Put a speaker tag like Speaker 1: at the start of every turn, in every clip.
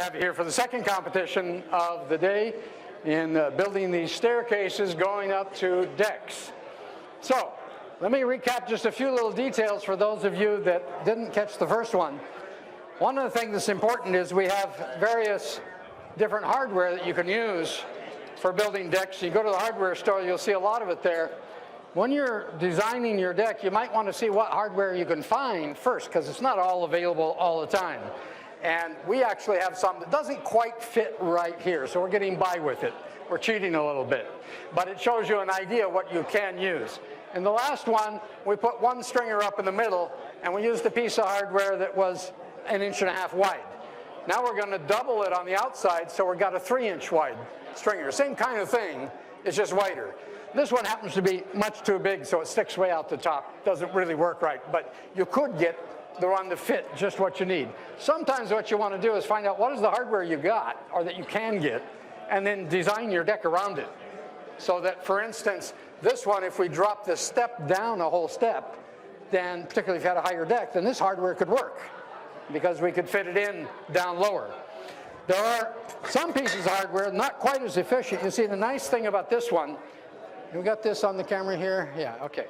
Speaker 1: have you here for the second competition of the day in building these staircases going up to decks. So let me recap just a few little details for those of you that didn't catch the first one. One of the things that's important is we have various different hardware that you can use for building decks. You go to the hardware store, you'll see a lot of it there. When you're designing your deck, you might want to see what hardware you can find first, because it's not all available all the time. And we actually have some that doesn't quite fit right here, so we're getting by with it. We're cheating a little bit. But it shows you an idea of what you can use. In the last one, we put one stringer up in the middle, and we used a piece of hardware that was 1.5 inches wide. Now we're going to double it on the outside, so we've got a 3-inch wide stringer. Same kind of thing, it's just wider. This one happens to be much too big, so it sticks way out the top. Doesn't really work right, but you could get the one to fit just what you need. Sometimes what you want to do is find out what is the hardware you got, or that you can get, and then design your deck around it. So that, for instance, this one, if we drop the step down a whole step, then particularly if you had a higher deck, then this hardware could work, because we could fit it in down lower. There are some pieces of hardware not quite as efficient. You see, the nice thing about this one, we got this on the camera here? Yeah, okay.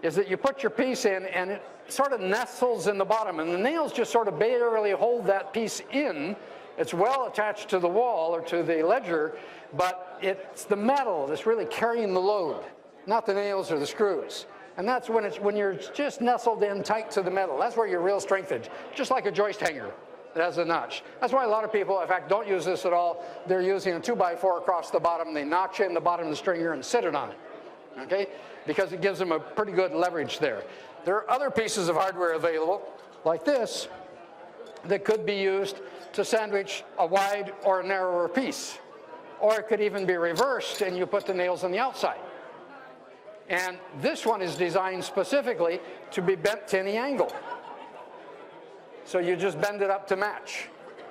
Speaker 1: Is that you put your piece in and it sort of nestles in the bottom, and the nails just sort of barely hold that piece in. It's well attached to the wall or to the ledger, but it's the metal that's really carrying the load, not the nails or the screws. And that's when you're just nestled in tight to the metal. That's where your real strength is, just like a joist hanger that has a notch. That's why a lot of people, in fact, don't use this at all. They're using a 2x4 across the bottom. They notch in the bottom of the stringer and sit it on it, okay? Because it gives them a pretty good leverage there. There are other pieces of hardware available, like this, that could be used to sandwich a wide or a narrower piece. Or it could even be reversed, and you put the nails on the outside. And this one is designed specifically to be bent to any angle. So you just bend it up to match.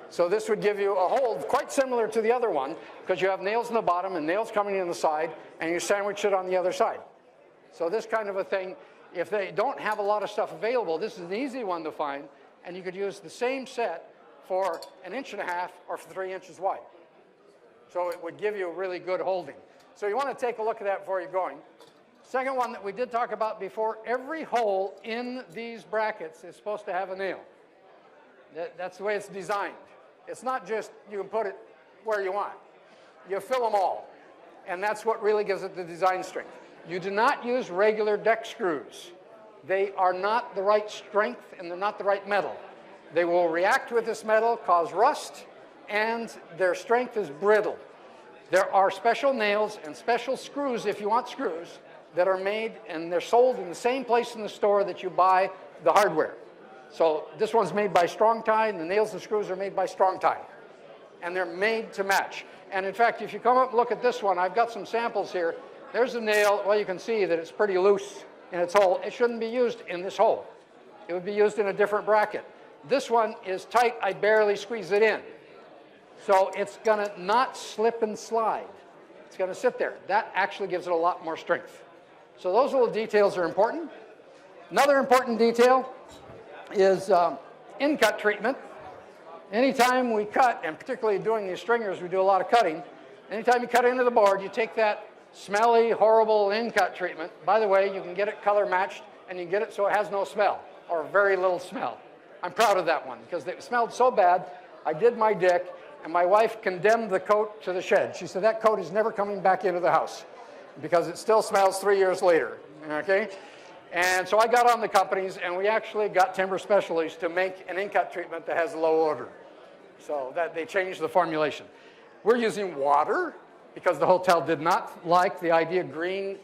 Speaker 1: So this would give you a hold quite similar to the other one, because you have nails in the bottom and nails coming in the side, and you sandwich it on the other side. So this kind of a thing, if they don't have a lot of stuff available, this is an easy one to find, and you could use the same set for 1.5 inches or for 3 inches wide. So it would give you a really good holding. So you want to take a look at that before you're going. Second one that we did talk about before, every hole in these brackets is supposed to have a nail. That's the way it's designed. It's not just you can put it where you want. You fill them all. And that's what really gives it the design strength. You do not use regular deck screws. They are not the right strength, and they're not the right metal. They will react with this metal, cause rust, and their strength is brittle. There are special nails and special screws, if you want screws, that are made, and they're sold in the same place in the store that you buy the hardware. So this one's made by Strong Tie, and the nails and screws are made by Strong Tie. And they're made to match. And in fact, if you come up and look at this one, I've got some samples here. There's a nail. Well, you can see that it's pretty loose in its hole. It shouldn't be used in this hole. It would be used in a different bracket. This one is tight. I barely squeeze it in. So it's going to not slip and slide. It's going to sit there. That actually gives it a lot more strength. So those little details are important. Another important detail is in-cut treatment. Anytime we cut, and particularly doing these stringers, we do a lot of cutting. Anytime you cut into the board, you take that smelly, horrible in-cut treatment. By the way, you can get it color matched, and you get it so it has no smell, or very little smell. I'm proud of that one, because it smelled so bad. I did my deck, and my wife condemned the coat to the shed. She said, that coat is never coming back into the house, because it still smells 3 years later, okay? And so I got on the companies, and we actually got Timber Specialties to make an in-cut treatment that has low odor. So that they changed the formulation. We're using water, because the hotel did not like the idea of green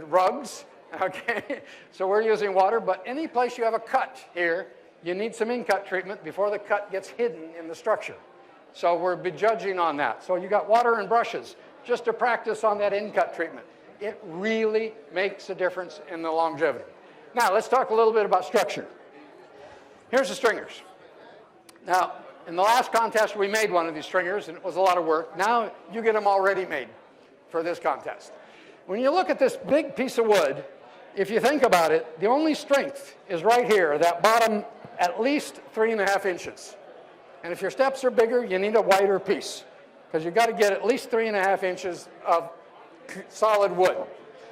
Speaker 1: rugs, okay? So we're using water, but any place you have a cut here, you need some in-cut treatment before the cut gets hidden in the structure. So we're judging on that. So you got water and brushes just to practice on that in-cut treatment. It really makes a difference in the longevity. Now, let's talk a little bit about structure. Here's the stringers. Now, in the last contest, we made one of these stringers, and it was a lot of work. Now, you get them already made for this contest. When you look at this big piece of wood, if you think about it, the only strength is right here, that bottom at least 3.5 inches. And if your steps are bigger, you need a wider piece, because you've got to get at least 3.5 inches of solid wood.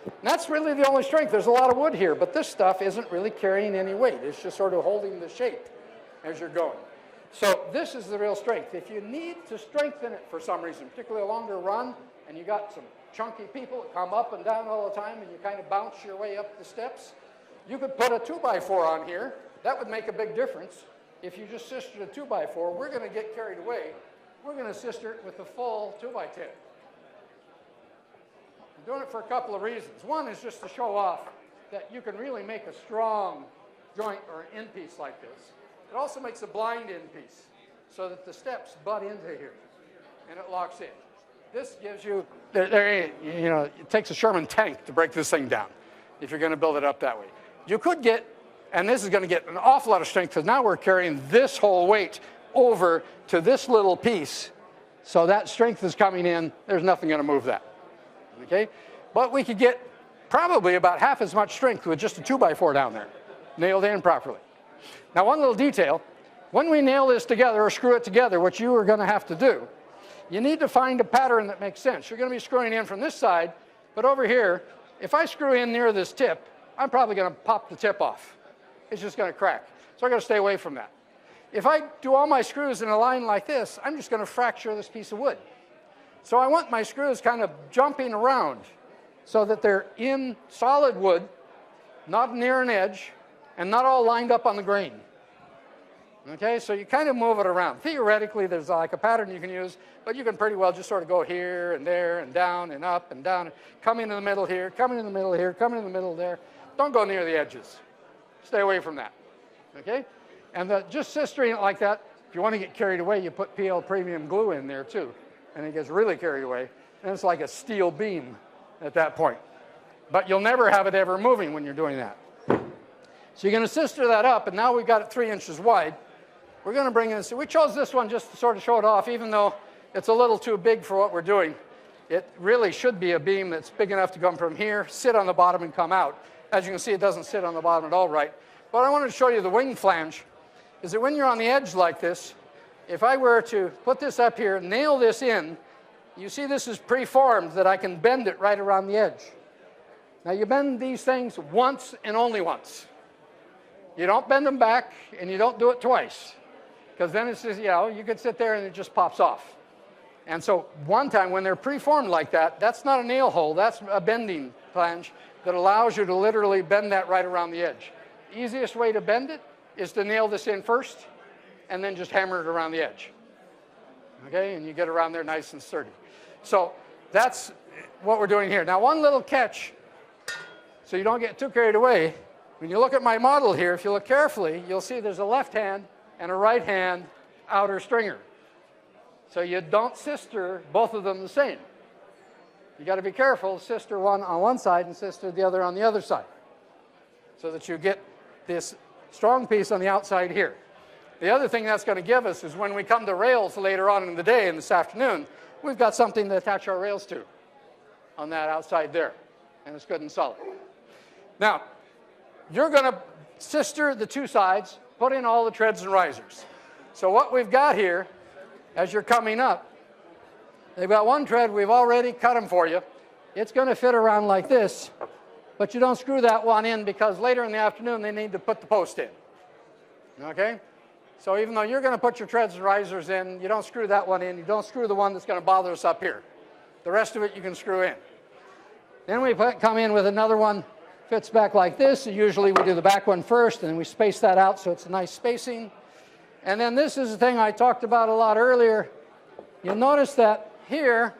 Speaker 1: And that's really the only strength. There's a lot of wood here, but this stuff isn't really carrying any weight. It's just sort of holding the shape as you're going. So this is the real strength. If you need to strengthen it for some reason, particularly a longer run, and you got some chunky people that come up and down all the time, and you kind of bounce your way up the steps, you could put a 2x4 on here. That would make a big difference. If you just sistered a 2x4, we're going to get carried away. We're going to sister it with a full 2x10. I'm doing it for a couple of reasons. One is just to show off that you can really make a strong joint or end piece like this. It also makes a blind end piece so that the steps butt into here and it locks in. This gives you, you know, it takes a Sherman tank to break this thing down if you're going to build it up that way. You could get, and this is going to get an awful lot of strength, because now we're carrying this whole weight over to this little piece. So that strength is coming in. There's nothing going to move that. Okay? But we could get probably about half as much strength with just a 2x4 down there, nailed in properly. Now, one little detail. When we nail this together or screw it together, what you are going to have to do, you need to find a pattern that makes sense. You're going to be screwing in from this side, but over here, if I screw in near this tip, I'm probably going to pop the tip off. It's just going to crack. So I've got to stay away from that. If I do all my screws in a line like this, I'm just going to fracture this piece of wood. So I want my screws kind of jumping around so that they're in solid wood, not near an edge, and not all lined up on the grain. Okay, so you kind of move it around. Theoretically, there's like a pattern you can use, but you can pretty well just sort of go here and there and down and up and down. Come into the middle here, come in the middle here, come in the middle there. Don't go near the edges. Stay away from that. Okay? And just sistering it like that, if you want to get carried away, you put PL premium glue in there too. And it gets really carried away. And it's like a steel beam at that point. But you'll never have it ever moving when you're doing that. So you're going to sister that up, and now we've got it 3 inches wide. We're going to bring in, we chose this one just to sort of show it off, even though it's a little too big for what we're doing. It really should be a beam that's big enough to come from here, sit on the bottom, and come out. As you can see, it doesn't sit on the bottom at all right. But I wanted to show you the wing flange, is that when you're on the edge like this, if I were to put this up here, nail this in, you see this is preformed that I can bend it right around the edge. Now you bend these things once and only once. You don't bend them back, and you don't do it twice. Because then it's just, you know, you could sit there and it just pops off. And so one time when they're preformed like that, that's not a nail hole, that's a bending flange that allows you to literally bend that right around the edge. The easiest way to bend it is to nail this in first and then just hammer it around the edge. Okay, and you get around there nice and sturdy. So that's what we're doing here. Now one little catch, so you don't get too carried away. When you look at my model here, if you look carefully, you'll see there's a left hand and a right hand outer stringer. So you don't sister both of them the same. You got to be careful, sister one on one side and sister the other on the other side, so that you get this strong piece on the outside here. The other thing that's going to give us is when we come to rails later on in the day and this afternoon, we've got something to attach our rails to on that outside there, and it's good and solid. Now, you're going to sister the two sides, put in all the treads and risers. So what we've got here, as you're coming up, they've got one tread, we've already cut them for you. It's going to fit around like this, but you don't screw that one in because later in the afternoon they need to put the post in. Okay? So even though you're going to put your treads and risers in, you don't screw that one in. You don't screw the one that's going to bother us up here. The rest of it you can screw in. Then we come in with another one, fits back like this. Usually we do the back one first, and then we space that out so it's a nice spacing. And then this is the thing I talked about a lot earlier. You'll notice that here,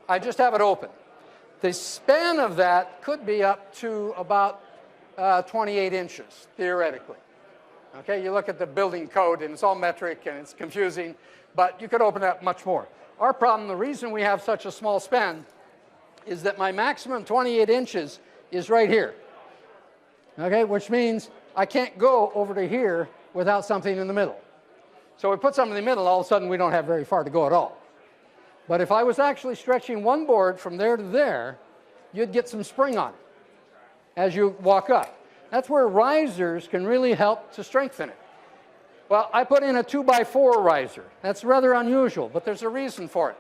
Speaker 1: I just have it open. The span of that could be up to about 28 inches, theoretically. Okay, you look at the building code, and it's all metric, and it's confusing, but you could open it up much more. Our problem, the reason we have such a small span, is that my maximum 28 inches is right here. Okay, which means I can't go over to here without something in the middle. So we put something in the middle, all of a sudden we don't have very far to go at all. But if I was actually stretching one board from there to there, you'd get some spring on it as you walk up. That's where risers can really help to strengthen it. Well, I put in a 2x4 riser. That's rather unusual, but there's a reason for it.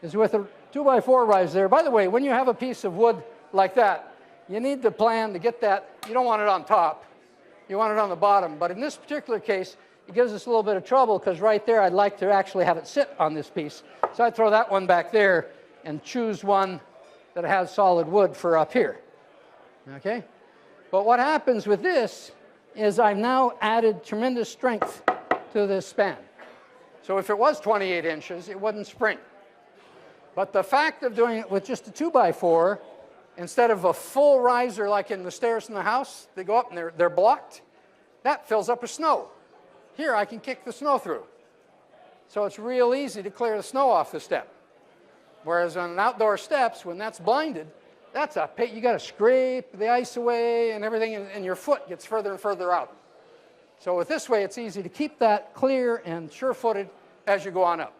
Speaker 1: Is with a 2x4 riser there. By the way, when you have a piece of wood like that, you need to plan to get that. You don't want it on top. You want it on the bottom. But in this particular case, it gives us a little bit of trouble because right there, I'd like to actually have it sit on this piece. So I throw that one back there and choose one that has solid wood for up here. Okay? But what happens with this is I've now added tremendous strength to this span. So if it was 28 inches, it wouldn't spring. But the fact of doing it with just a 2x4, instead of a full riser like in the stairs in the house, they go up and they're blocked, that fills up with snow. Here, I can kick the snow through. So it's real easy to clear the snow off the step. Whereas on outdoor steps, when that's blinded, that's a you got to scrape the ice away and everything, and your foot gets further and further out. So with this way, it's easy to keep that clear and sure-footed as you go on up.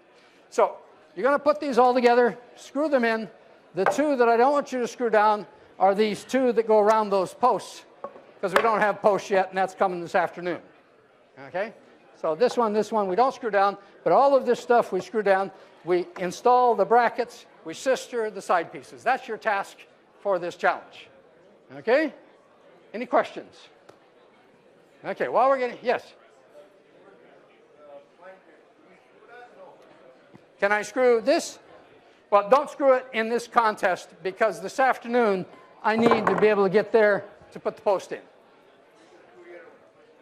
Speaker 1: So you're going to put these all together, screw them in. The two that I don't want you to screw down are these two that go around those posts, because we don't have posts yet, and that's coming this afternoon. Okay? So this one, we don't screw down, but all of this stuff we screw down. We install the brackets, we sister the side pieces. That's your task for this challenge. Okay? Any questions? Okay, while we're getting, yes? Can I screw this? Well, don't screw it in this contest because this afternoon I need to be able to get there to put the post in.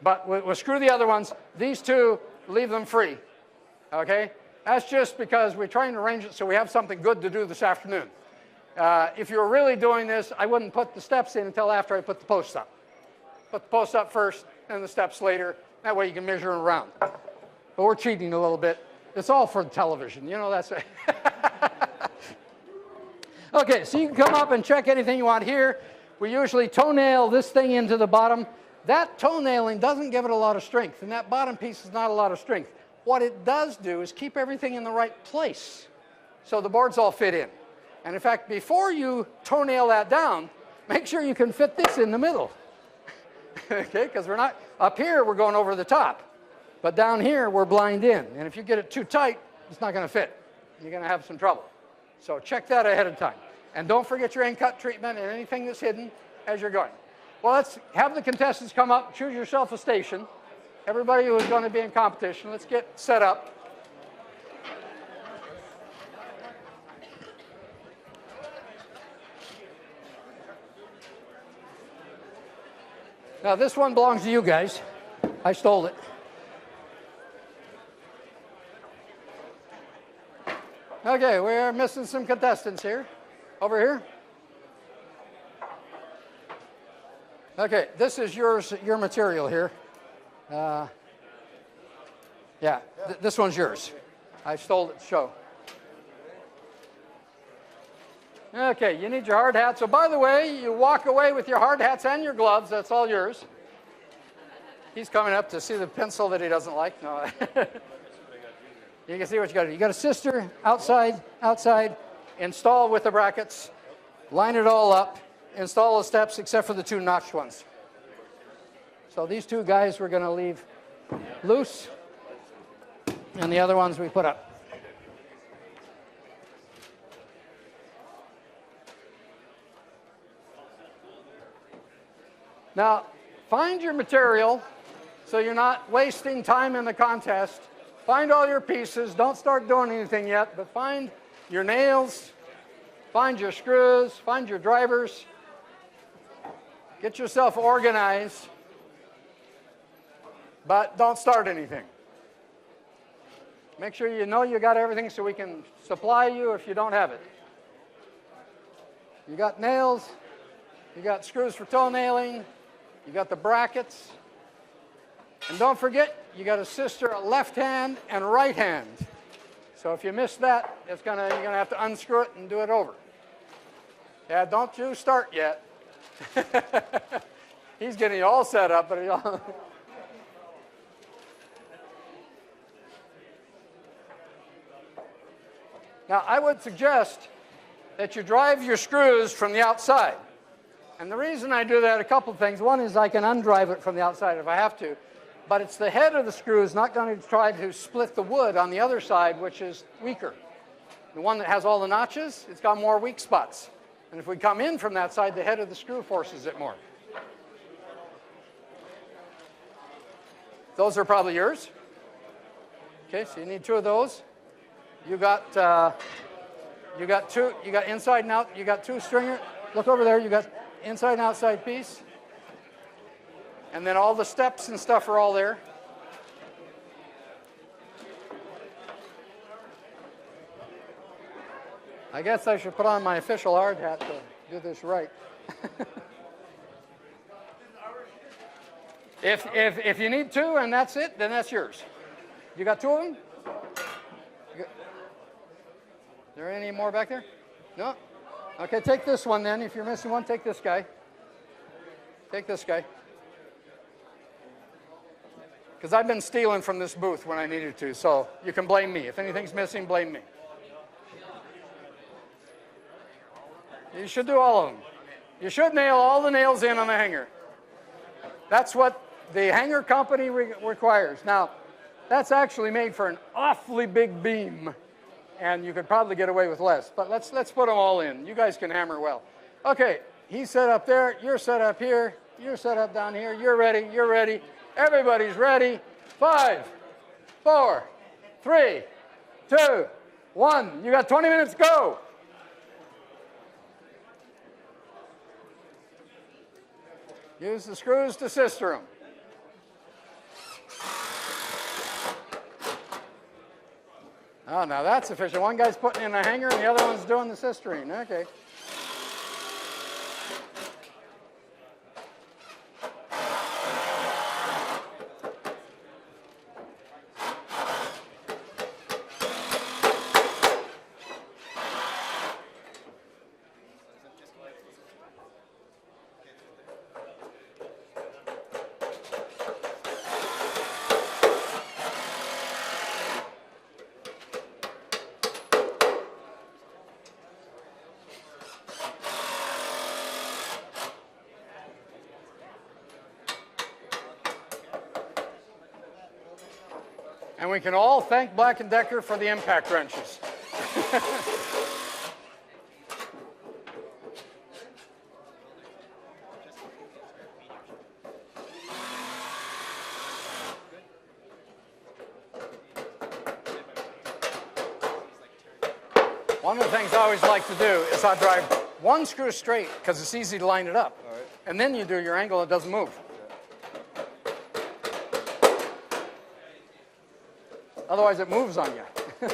Speaker 1: But we'll screw the other ones. These two, leave them free. Okay? That's just because we're trying to arrange it so we have something good to do this afternoon. If you were really doing this, I wouldn't put the steps in until after I put the posts up. Put the posts up first, and the steps later. That way you can measure them around. But we're cheating a little bit. It's all for the television. You know, that's it. Okay, so you can come up and check anything you want here. We usually toenail this thing into the bottom. That toenailing doesn't give it a lot of strength, and that bottom piece is not a lot of strength. What it does do is keep everything in the right place so the boards all fit in. And in fact, before you toenail that down, make sure you can fit this in the middle. Okay, because we're not, up here we're going over the top. But down here we're blind in. And if you get it too tight, it's not going to fit. You're going to have some trouble. So check that ahead of time. And don't forget your end cut treatment and anything that's hidden as you're going. Well, let's have the contestants come up, choose yourself a station. Everybody who is going to be in competition, let's get set up. Now this one belongs to you guys. I stole it. Okay, we're missing some contestants here. Over here. Okay, this is yours, your material here. This one's yours. I stole it to show. Okay, you need your hard hat. So by the way, you walk away with your hard hats and your gloves. That's all yours. He's coming up to see the pencil that he doesn't like. No. You can see what you got to do. You got a sister outside, install with the brackets, line it all up, install the steps except for the two notched ones. So these two guys we're going to leave loose, and the other ones we put up. Now, find your material so you're not wasting time in the contest. Find all your pieces. Don't start doing anything yet, but find your nails, find your screws, find your drivers. Get yourself organized, but don't start anything. Make sure you know you got everything so we can supply you if you don't have it. You got nails, you got screws for toenailing, you got the brackets, and don't forget, you got a sister left hand and right hand. So if you miss that, you're gonna have to unscrew it and do it over. Yeah, don't you start yet. He's getting you all set up, but now I would suggest that you drive your screws from the outside. And the reason I do that, a couple things. One is I can undrive it from the outside if I have to. but it's the head of the screw is not going to try to split the wood on the other side, which is weaker. The one that has all the notches, it's got more weak spots. And if we come in from that side, the head of the screw forces it more. Those are probably yours. Okay, so you need 2 of those. You got two. You got inside and out. You got 2 stringer. Look over there. You got inside and outside piece. And then all the steps and stuff are all there. I guess I should put on my official hard hat to do this right. If you need 2 and that's it, then that's yours. You got 2 of them? Is there any more back there? No? Okay, take this one then. If you're missing one, take this guy. Take this guy. Because I've been stealing from this booth when I needed to, so you can blame me. If anything's missing, blame me. You should do all of them. You should nail all the nails in on the hanger. That's what the hanger company requires. Now, that's actually made for an awfully big beam, and you could probably get away with less. But let's put them all in. You guys can hammer well. Okay, he's set up there. You're set up here. You're set up down here. You're ready. You're ready. Everybody's ready. 5, 4, 3, 2, 1. You got 20 minutes. Go. Use the screws to sister them. Oh, now that's efficient. One guy's putting in a hanger and the other one's doing the sistering. Okay. And we can all thank Black & Decker for the impact wrenches. One of the things I always like to do is I drive 1 screw straight because it's easy to line it up. All right. And then you do your angle, it doesn't move. Otherwise, it moves on you. Do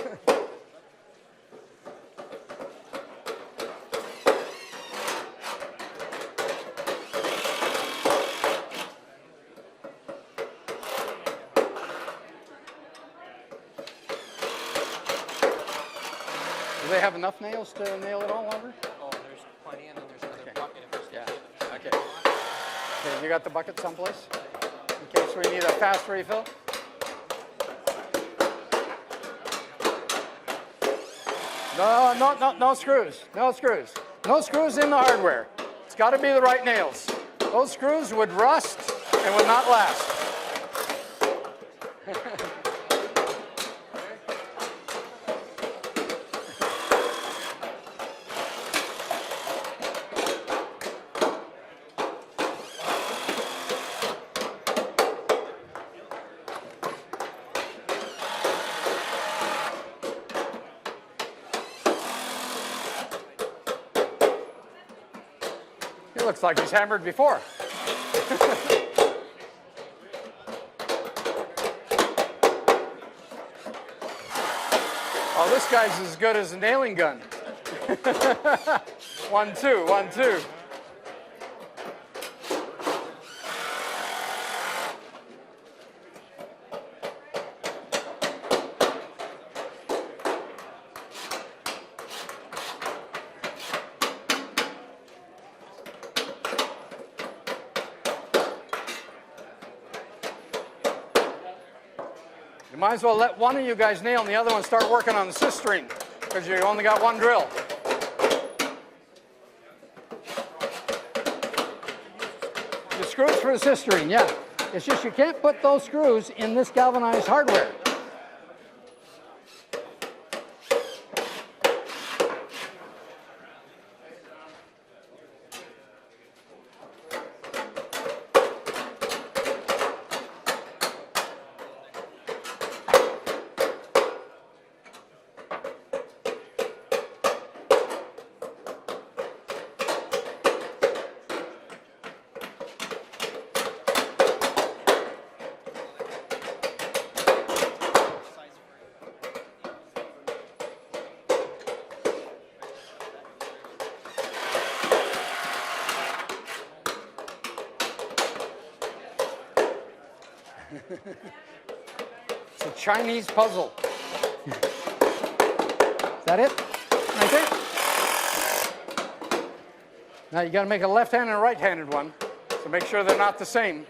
Speaker 1: they have enough nails to nail it all over?
Speaker 2: Oh, there's plenty, and then there's another bucket if there's
Speaker 1: yeah. Okay. Okay, you got the bucket someplace? In case we need a fast refill? No screws. No screws. No screws in the hardware. It's got to be the right nails. Those screws would rust and would not last. He looks like he's hammered before. Oh, this guy's as good as a nailing gun. 1, 2, 1, 2. You might as well let one of you guys nail and the other one start working on the sistering, because you only got 1 drill. The screws for the sistering, yeah. It's just you can't put those screws in this galvanized hardware. It's a Chinese puzzle. Is that it? Right there? Now you got to make a left-handed and a right-handed one, so make sure they're not the same.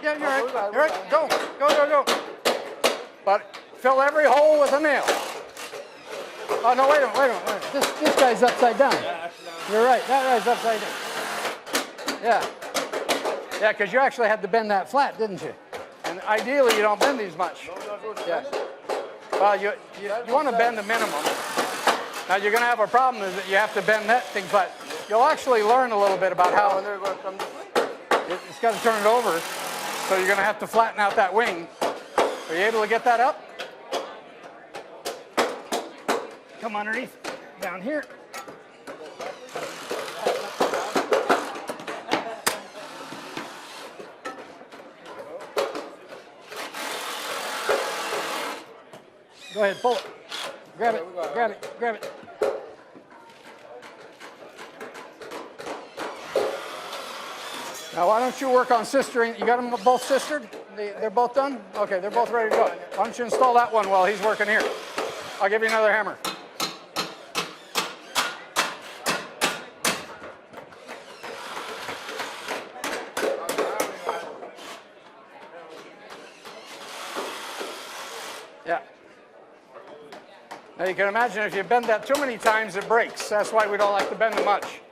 Speaker 1: Yeah, you're right. You're right. Go. But fill every hole with a nail. Oh, no, wait a minute. This guy's upside down. You're right. That guy's upside down. Yeah. Yeah, because you actually had to bend that flat, didn't you? And ideally, you don't bend these much. Yeah. Well, you want to bend the minimum. Now, you're going to have a problem is that you have to bend that thing flat. You'll actually learn a little bit about how it's got to turn it over. So you're going to have to flatten out that wing. Are you able to get that up? Come underneath, down here. Go ahead, pull it. Grab it. Now, why don't you work on sistering? You got them both sistered? They're both done? Okay, they're both ready to go. Why don't you install that one while he's working here? I'll give you another hammer. Yeah. Now, you can imagine if you bend that too many times, it breaks. That's why we don't like to bend it much.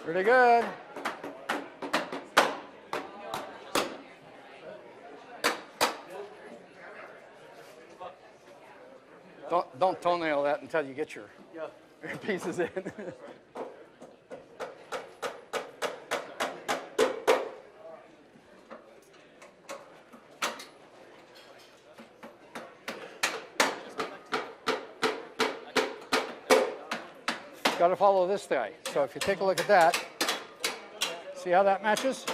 Speaker 1: Pretty good. Don't toenail that until you get your pieces in. Got to follow this guy. So if you take a look at that, see how that matches?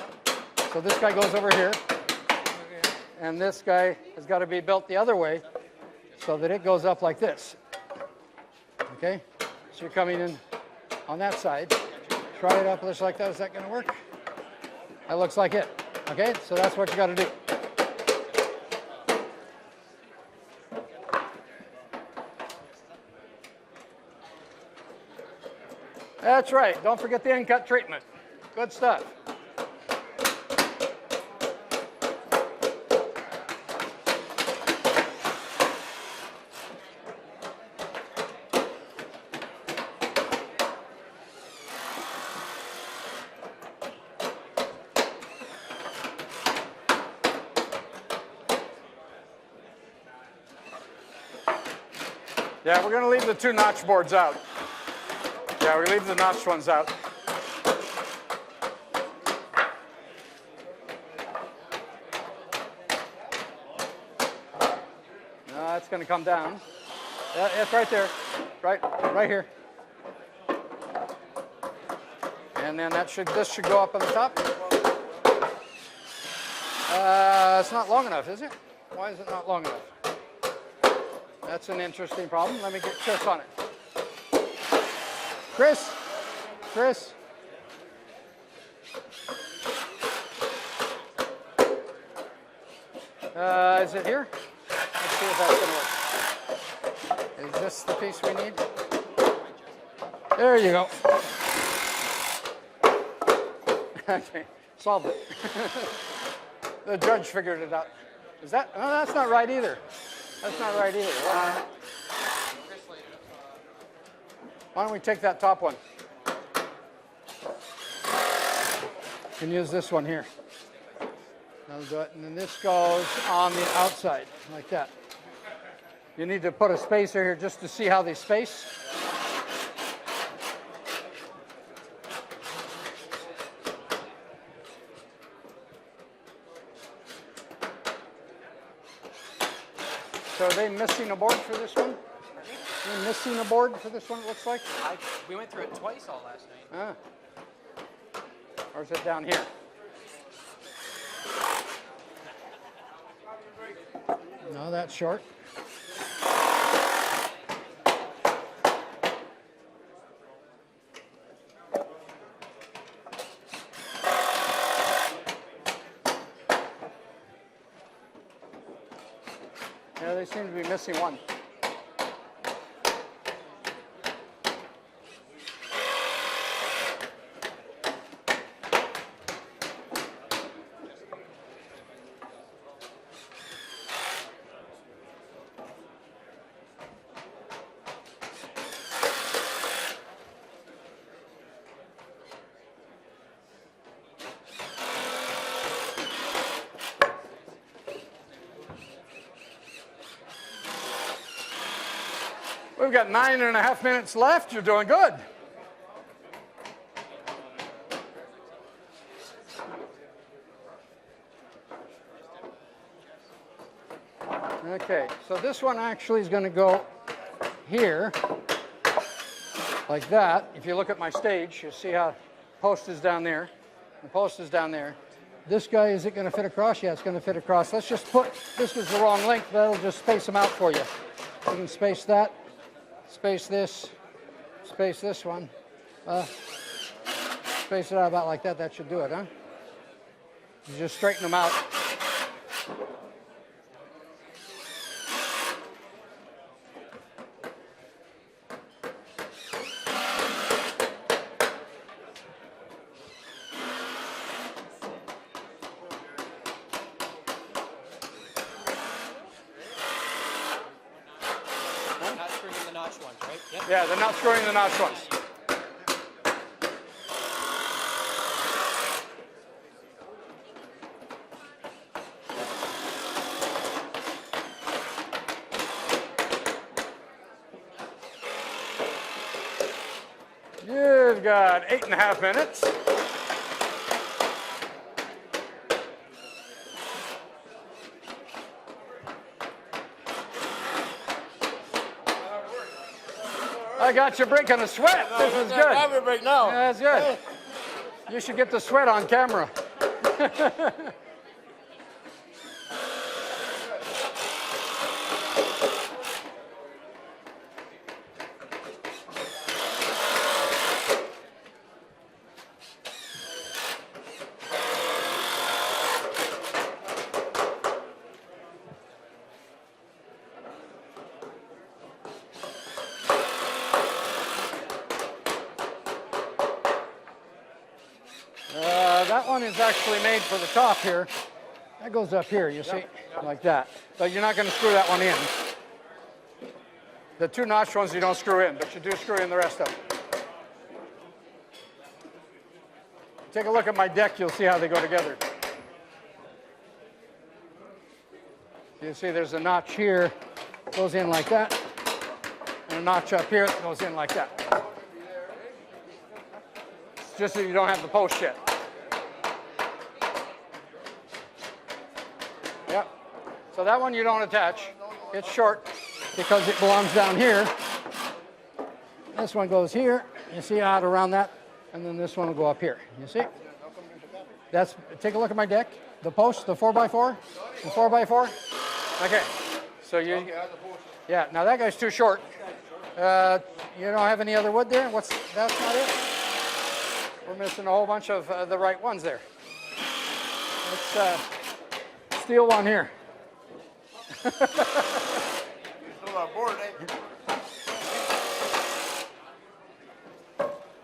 Speaker 1: So this guy goes over here, and this guy has got to be built the other way so that it goes up like this. Okay? So you're coming in on that side. Try it up just like that. Is that going to work? That looks like it. Okay? So that's what you got to do. That's right. Don't forget the end cut treatment. Good stuff. Yeah, we're going to leave the two notch boards out. Yeah, we leave the notched ones out. No, it's going to come down. Yeah, it's right there. Right here. And then this should go up on the top. It's not long enough, is it? Why is it not long enough? That's an interesting problem. Let me get Chris on it. Chris? Is it here? Let's see if that's going to work. Is this the piece we need? There you go. Okay, solved it. The judge figured it out. Is that? No, that's not right either. That's not right either. Why don't we take that top one? You can use this one here. That'll do it. And then this goes on the outside, like that. You need to put a spacer here just to see how they space. So are they missing a board for this one? Are they missing a board for this one, it looks like?
Speaker 2: We went through it twice all last night.
Speaker 1: Or is it down here? No, that's short. Yeah, they seem to be missing one. We've got 9.5 minutes left. You're doing good. Okay, so this one actually is going to go here, like that. If you look at my stage, you'll see how the post is down there. The post is down there. This guy, is it going to fit across? Yeah, it's going to fit across. Let's just put, this was the wrong length, but that'll just space them out for you. You can space that. Space this one, space it out about like that. That should do it, huh? You just straighten them out.
Speaker 2: Not screwing in the notch ones, right? Yep.
Speaker 1: Yeah, they're not screwing the notch ones. You've got 8.5 minutes. I got you breaking a sweat. This is good.
Speaker 3: I'm gonna break now.
Speaker 1: Yeah, that's good. You should get the sweat on camera. That one is actually made for the top here. That goes up here, you see, like that. But you're not going to screw that one in. The two notch ones you don't screw in, but you do screw in the rest of them. Take a look at my deck, you'll see how they go together. You see there's a notch here, goes in like that, and a notch up here that goes in like that. It's just that you don't have the post yet. Yep. So that one you don't attach. It's short because it belongs down here. This one goes here. You see out around that and then this one will go up here. You see? Take a look at my deck. The post, the 4x4, the 4x4. Okay, so yeah, now that guy's too short. You don't have any other wood there? That's not it? We're missing a whole bunch of the right ones there. Let's steal one here.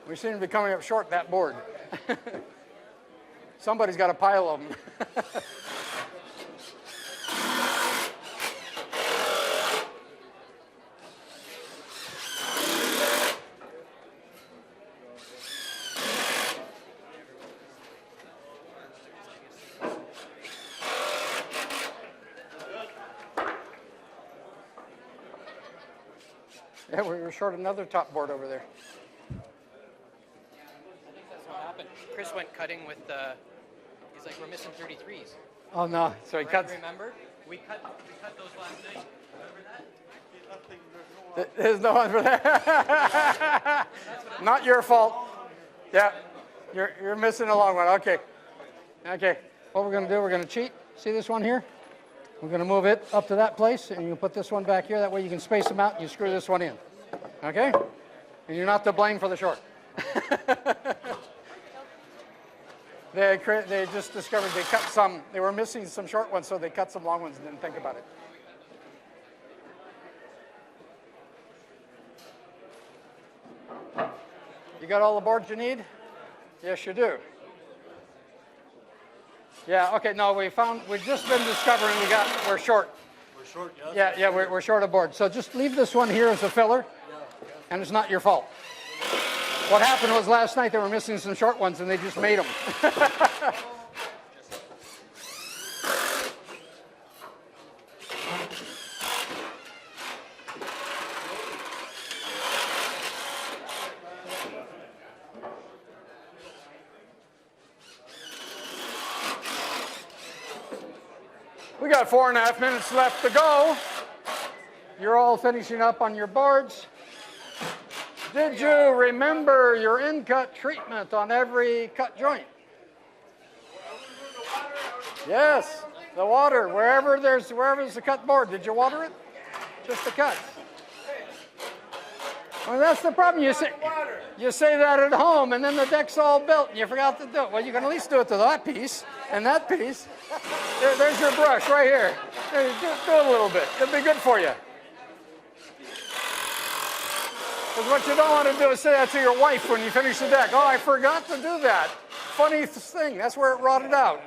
Speaker 1: We seem to be coming up short that board. Somebody's got a pile of them. Yeah, we were short another top board over there.
Speaker 2: I think that's what happened. Chris went cutting with he's like, we're missing 33s.
Speaker 1: Oh no, so he cuts.
Speaker 2: Remember? We cut those last night. Remember that?
Speaker 1: There's no one for that. Not your fault. Yeah, you're missing a long one. Okay. Okay. What we're going to do, we're going to cheat. See this one here? We're going to move it up to that place, and you put this one back here. That way you can space them out, and you screw this one in. Okay? And you're not to blame for the short. They just discovered they cut some. They were missing some short ones, so they cut some long ones and didn't think about it. You got all the boards you need? Yes, you do. Yeah, okay, no, we've just been discovering we're short.
Speaker 3: We're short, yeah?
Speaker 1: Yeah, we're short of board. So just leave this one here as a filler, and it's not your fault. What happened was last night they were missing some short ones, and they just made them. We got 4.5 minutes left to go. You're all finishing up on your boards. Did you remember your in-cut treatment on every cut joint? Yes, the water. Wherever there's the cut board, did you water it? Just the cut. Well, that's the problem. You say that at home, and then the deck's all built, and you forgot to do it. Well, you can at least do it to that piece and that piece. There's your brush right here. There, do a little bit. It'll be good for you. Because what you don't want to do is say that to your wife when you finish the deck. Oh, I forgot to do that. Funny thing. That's where it rotted out.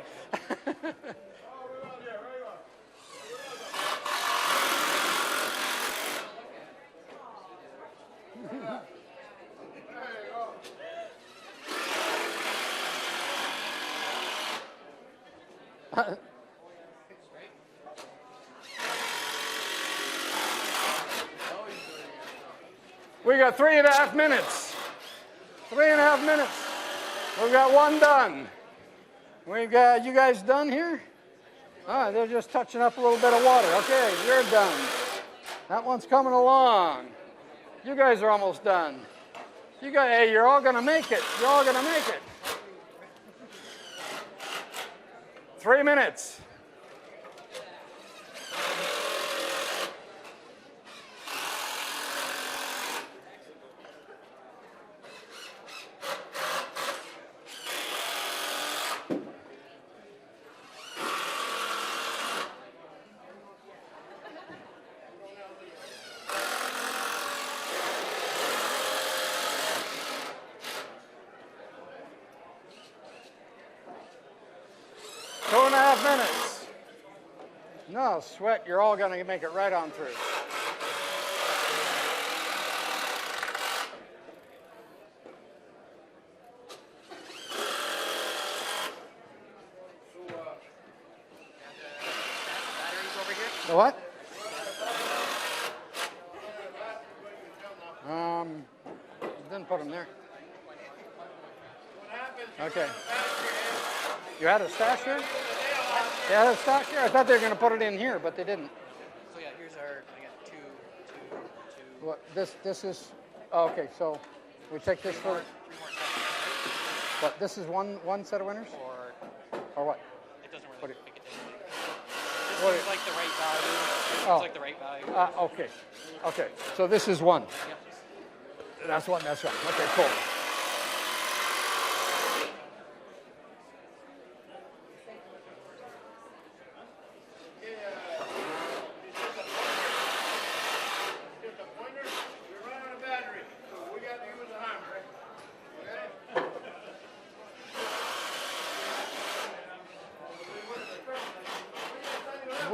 Speaker 1: We got 3.5 minutes. 3.5 minutes. We've got one done. We've got you guys done here? Ah, they're just touching up a little bit of water. Okay, you're done. That one's coming along. You guys are almost done. Hey, you're all gonna make it. You're all gonna make it. 3 minutes. Minutes. No sweat, you're all going to make it right on through.
Speaker 2: Batteries over here?
Speaker 1: The what? Didn't put them there. Okay. You had a stash here? They had a stash here? I thought they were going to put it in here, but they didn't.
Speaker 2: So yeah, here's our, I got two.
Speaker 1: What, this is, oh, okay, so we take this for,
Speaker 2: 3 more seconds,
Speaker 1: But this is one set of winners? Or what?
Speaker 2: It doesn't
Speaker 1: What
Speaker 2: really
Speaker 1: do you-
Speaker 2: make a difference. This
Speaker 1: What
Speaker 2: one's like the right value. This
Speaker 1: Oh.
Speaker 2: one's like the right value.
Speaker 1: Okay. Okay. So this is one.
Speaker 2: Yep.
Speaker 1: That's one. That's one. Okay, cool.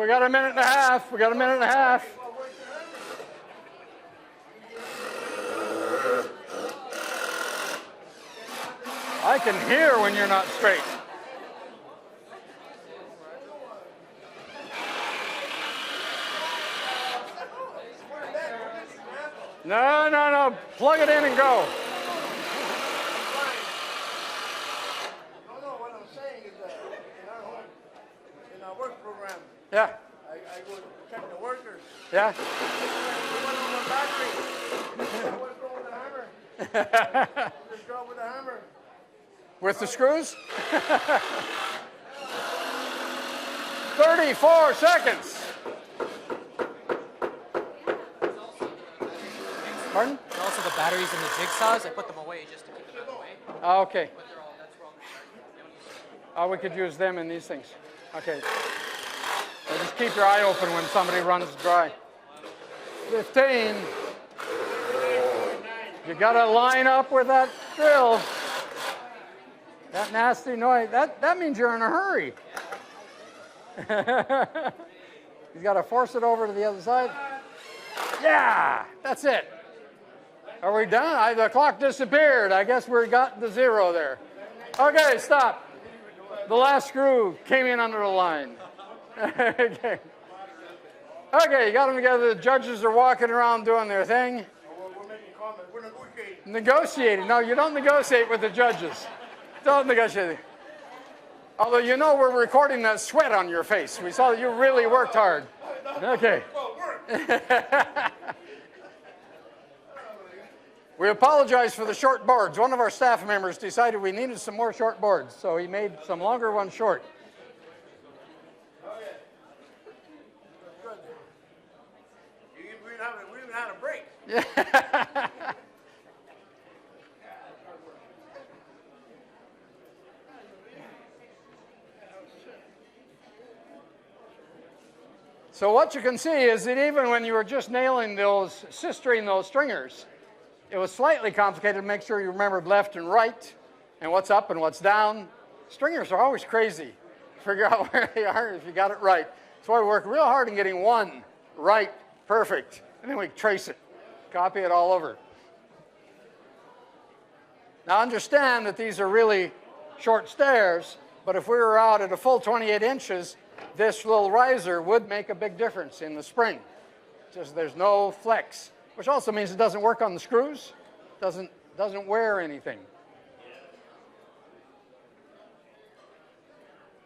Speaker 1: We got a minute and a half. We got a minute and a half. I can hear when you're not straight. No, no, no. Plug it in and go.
Speaker 3: No, what I'm saying is that in our work program,
Speaker 1: Yeah.
Speaker 3: I go check the workers.
Speaker 1: Yeah.
Speaker 3: We went on the battery. What's wrong with the hammer? Just go with the hammer.
Speaker 1: With the screws? 34 seconds. Pardon?
Speaker 2: And also the batteries and the jigsaws, I put them away just to keep them out of the way.
Speaker 1: Oh, okay.
Speaker 2: But they're all, that's where all the
Speaker 1: Oh, we could use them in these things. Okay. So just keep your eye open when somebody runs dry. 15. You got to line up with that drill. That nasty noise. That means you're in a hurry. You got to force it over to the other side. Yeah, that's it. Are we done? The clock disappeared. I guess we got the zero there. Okay, stop. The last screw came in under the line. Okay. Okay, you got them together. The judges are walking around doing their thing.
Speaker 3: We're making comments. We're negotiating.
Speaker 1: Negotiating. No, you don't negotiate with the judges. Don't negotiate. Although you know we're recording that sweat on your face. We saw that you really worked hard. Okay. We apologize for the short boards. One of our staff members decided we needed some more short boards, so he made some longer ones short.
Speaker 3: Good. We even had a break.
Speaker 1: Yeah. So what you can see is that even when you were just nailing those, sistering those stringers, it was slightly complicated to make sure you remembered left and right and what's up and what's down. Stringers are always crazy. Figure out where they are if you got it right. That's why we work real hard in getting one right, perfect, and then we trace it, copy it all over. Now understand that these are really short stairs, but if we were out at a full 28 inches, this little riser would make a big difference in the spring. Just there's no flex, which also means it doesn't work on the screws, doesn't wear anything.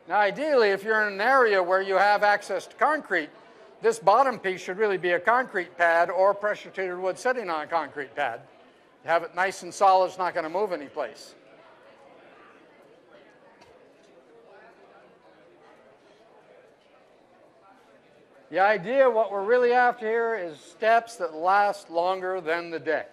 Speaker 1: Now ideally, if you're in an area where you have access to concrete, this bottom piece should really be a concrete pad or pressure treated wood sitting on a concrete pad. You have it nice and solid, it's not going to move anyplace. The idea, what we're really after here, is steps that last longer than the deck.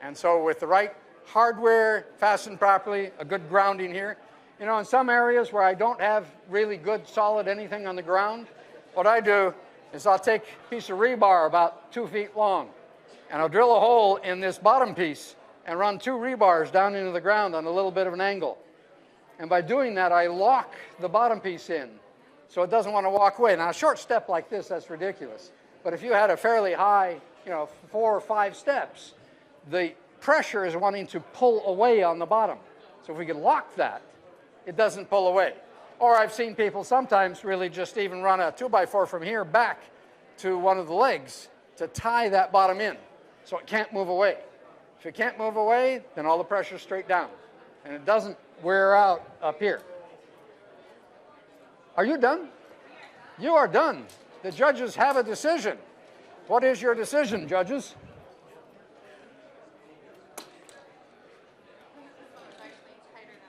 Speaker 1: And so with the right hardware fastened properly, a good grounding here. You know, in some areas where I don't have really good solid anything on the ground, what I do is I'll take a piece of rebar about 2 feet long, and I'll drill a hole in this bottom piece and run 2 rebars down into the ground on a little bit of an angle. And by doing that, I lock the bottom piece in, so it doesn't want to walk away. Now, a short step like this, that's ridiculous. But if you had a fairly high, 4 or 5 steps, the pressure is wanting to pull away on the bottom. So if we can lock that, it doesn't pull away. Or I've seen people sometimes really just even run a 2x4 from here back to one of the legs to tie that bottom in so it can't move away. If it can't move away, then all the pressure is straight down. And it doesn't wear out up here. Are you done? You are done. The judges have a decision. What is your decision, judges?
Speaker 4: Actually tighter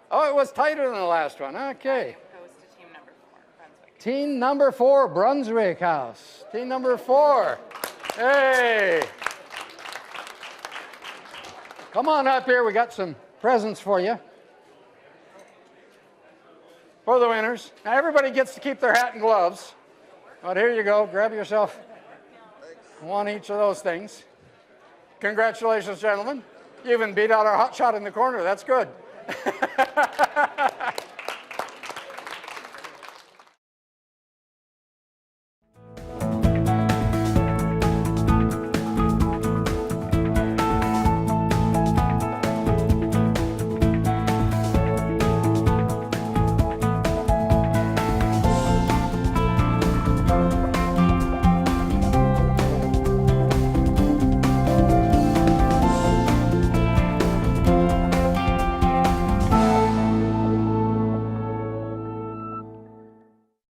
Speaker 1: Oh, it was tighter than the last one. Okay.
Speaker 4: Goes to team number 4, Brunswick.
Speaker 1: Team number 4, Brunswick House. Team number 4. Hey. Come on up here. We got some presents for you. For the winners. Now everybody gets to keep their hat and gloves. But here you go. Grab yourself one each of those things. Congratulations, gentlemen. You even beat out our hot shot in the corner. That's good.